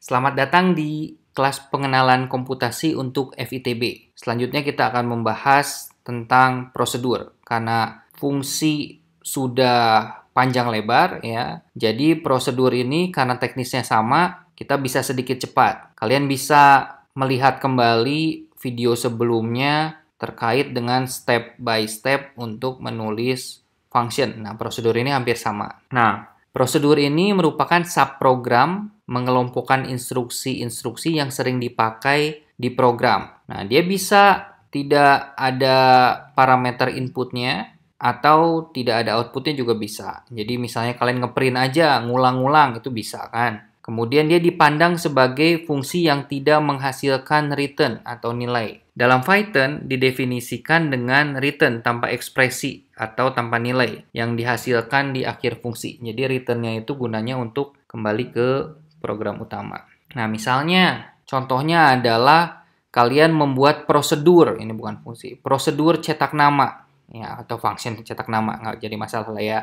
Selamat datang di kelas pengenalan komputasi untuk FITB. Selanjutnya kita akan membahas tentang prosedur karena fungsi sudah panjang lebar ya. Jadi prosedur ini karena teknisnya sama, kita bisa sedikit cepat. Kalian bisa melihat kembali video sebelumnya terkait dengan step by step untuk menulis function. Nah, prosedur ini hampir sama. Nah, prosedur ini merupakan subprogram mengelompokkan instruksi-instruksi yang sering dipakai di program. Nah, dia bisa tidak ada parameter inputnya atau tidak ada outputnya juga bisa. Jadi misalnya kalian ngeprint aja, ngulang-ngulang, itu bisa kan. Kemudian dia dipandang sebagai fungsi yang tidak menghasilkan return atau nilai. Dalam Python didefinisikan dengan return tanpa ekspresi atau tanpa nilai yang dihasilkan di akhir fungsi. Jadi returnnya itu gunanya untuk kembali ke program utama. Nah, misalnya contohnya adalah kalian membuat prosedur, ini bukan fungsi, prosedur cetak nama ya, atau function cetak nama, nggak jadi masalah lah ya.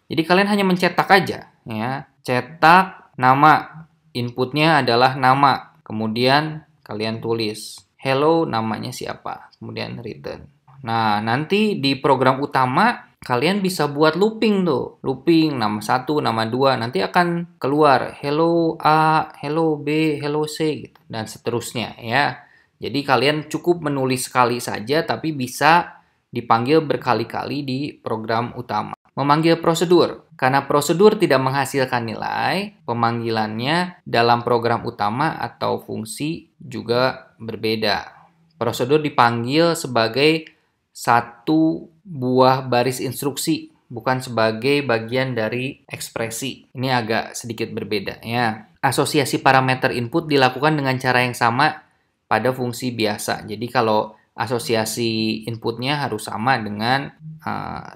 Jadi kalian hanya mencetak aja ya, cetak nama, inputnya adalah nama, kemudian kalian tulis hello, namanya siapa, kemudian return. Nah, nanti di program utama kalian bisa buat looping tuh. Looping nama 1, nama 2. Nanti akan keluar hello A, hello B, hello C gitu. Dan seterusnya ya. Jadi kalian cukup menulis sekali saja tapi bisa dipanggil berkali-kali di program utama. Memanggil prosedur. Karena prosedur tidak menghasilkan nilai, pemanggilannya dalam program utama atau fungsi juga berbeda. Prosedur dipanggil sebagai satu buah baris instruksi, bukan sebagai bagian dari ekspresi. Ini agak sedikit berbeda ya. Asosiasi parameter input dilakukan dengan cara yang sama pada fungsi biasa. Jadi kalau asosiasi inputnya harus sama dengan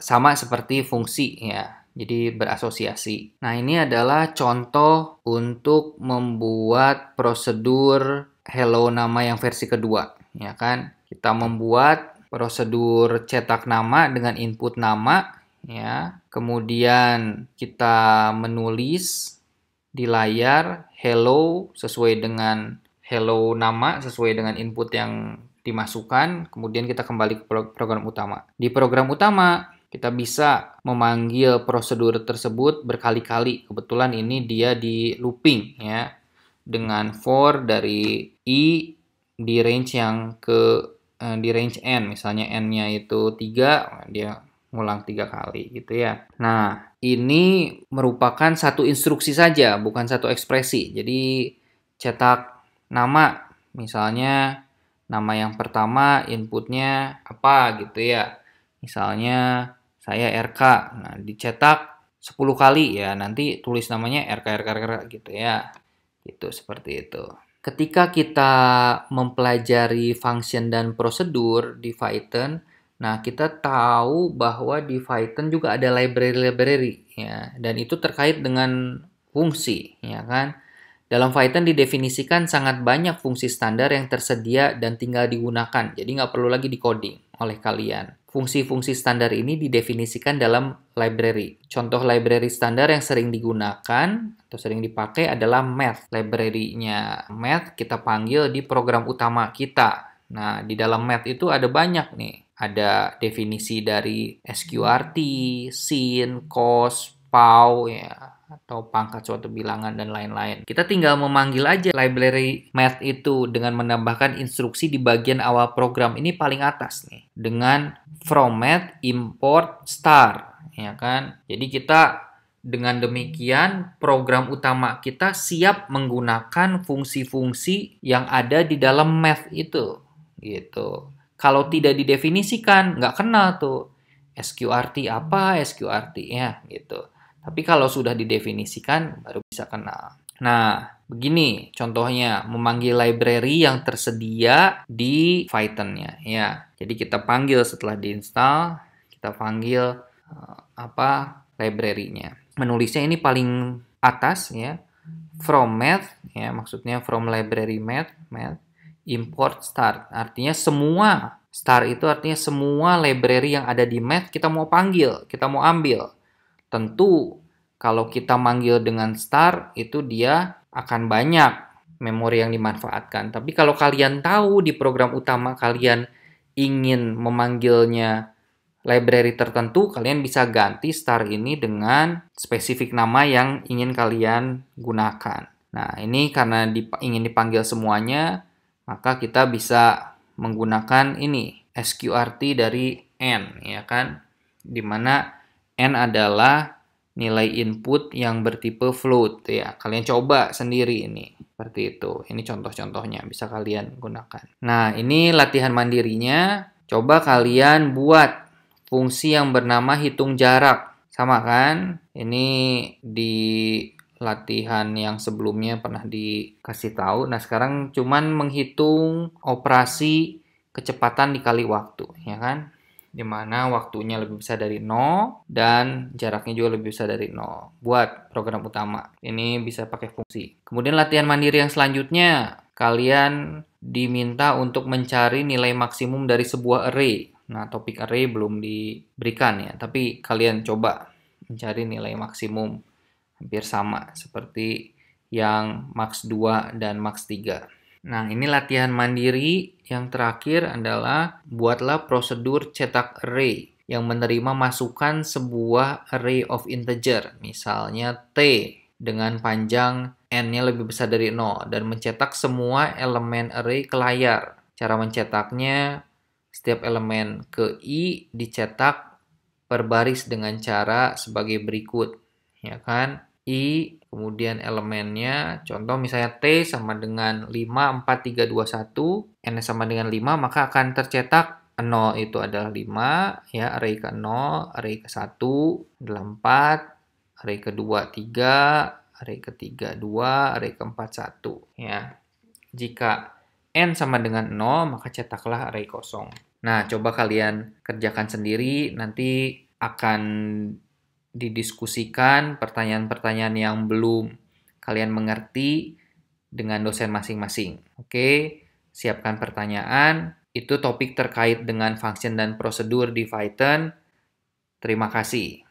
sama seperti fungsi ya. Jadi berasosiasi. Nah, ini adalah contoh untuk membuat prosedur hello nama yang versi kedua, ya kan? Kita membuat prosedur cetak nama dengan input nama ya. Kemudian kita menulis di layar hello sesuai dengan hello nama sesuai dengan input yang dimasukkan, kemudian kita kembali ke program utama. Di program utama kita bisa memanggil prosedur tersebut berkali-kali. Kebetulan ini dia di looping ya. Dengan for dari i di range yang di range n, misalnya n-nya itu 3, dia ngulang 3 kali gitu ya. Nah, ini merupakan satu instruksi saja, bukan satu ekspresi. Jadi cetak nama, misalnya nama yang pertama inputnya apa gitu ya. Misalnya saya RK. Nah, dicetak 10 kali ya, nanti tulis namanya RK gitu ya. Gitu, seperti itu. Ketika kita mempelajari function dan prosedur di Python, nah kita tahu bahwa di Python juga ada library ya, dan itu terkait dengan fungsi ya kan. Dalam Python didefinisikan sangat banyak fungsi standar yang tersedia dan tinggal digunakan, jadi nggak perlu lagi di-coding oleh kalian. Fungsi-fungsi standar ini didefinisikan dalam library. Contoh library standar yang sering digunakan atau sering dipakai adalah math. Library-nya math kita panggil di program utama kita. Nah, di dalam math itu ada banyak nih. Ada definisi dari sqrt, sin, cos, pow ya, atau pangkat suatu bilangan dan lain-lain. Kita tinggal memanggil aja library math itu dengan menambahkan instruksi di bagian awal program ini paling atas nih, dengan from math import star ya kan. Jadi kita dengan demikian program utama kita siap menggunakan fungsi-fungsi yang ada di dalam math itu gitu. Kalau tidak didefinisikan nggak kenal tuh sqrt apa, sqrt ya gitu. Tapi kalau sudah didefinisikan baru bisa kenal. Nah, begini contohnya memanggil library yang tersedia di Python-nya ya. Jadi kita panggil setelah diinstal, kita panggil library-nya. Menulisnya ini paling atas ya. From math ya, maksudnya from library math import start. Artinya semua star itu artinya semua library yang ada di math kita mau panggil, kita mau ambil. Tentu kalau kita manggil dengan star itu dia akan banyak memori yang dimanfaatkan. Tapi kalau kalian tahu di program utama kalian ingin memanggilnya library tertentu, kalian bisa ganti star ini dengan spesifik nama yang ingin kalian gunakan. Nah, ini karena ingin dipanggil semuanya, maka kita bisa menggunakan ini, sqrt dari n, ya kan? Dimana n adalah nilai input yang bertipe float, ya. Kalian coba sendiri ini, seperti itu. Ini contoh-contohnya, bisa kalian gunakan. Nah, ini latihan mandirinya. Coba kalian buat fungsi yang bernama hitung jarak. Sama kan? Ini di latihan yang sebelumnya pernah dikasih tahu. Nah, sekarang cuman menghitung operasi kecepatan dikali waktu, ya kan? Dimana waktunya lebih besar dari 0 dan jaraknya juga lebih besar dari 0 buat program utama. Ini bisa pakai fungsi. Kemudian latihan mandiri yang selanjutnya, kalian diminta untuk mencari nilai maksimum dari sebuah array. Nah, topik array belum diberikan ya, tapi kalian coba mencari nilai maksimum hampir sama seperti yang max 2 dan max 3. Nah, ini latihan mandiri. Yang terakhir adalah buatlah prosedur cetak array yang menerima masukan sebuah array of integer, misalnya T dengan panjang n-nya lebih besar dari 0 dan mencetak semua elemen array ke layar. Cara mencetaknya, setiap elemen ke I dicetak per baris dengan cara sebagai berikut, ya kan? I, kemudian elemennya, contoh misalnya T sama dengan 5, 4, 3, 2, 1, N sama dengan 5, maka akan tercetak 0 itu adalah 5, ya, array ke 0, array ke 1 adalah 4, array kedua 3, array ketiga 2, array keempat 1, ya. Jika N sama dengan 0, maka cetaklah array kosong. Nah, coba kalian kerjakan sendiri, nanti akan didiskusikan pertanyaan-pertanyaan yang belum kalian mengerti dengan dosen masing-masing. Oke, siapkan pertanyaan. Itu topik terkait dengan function dan prosedur di Python. Terima kasih.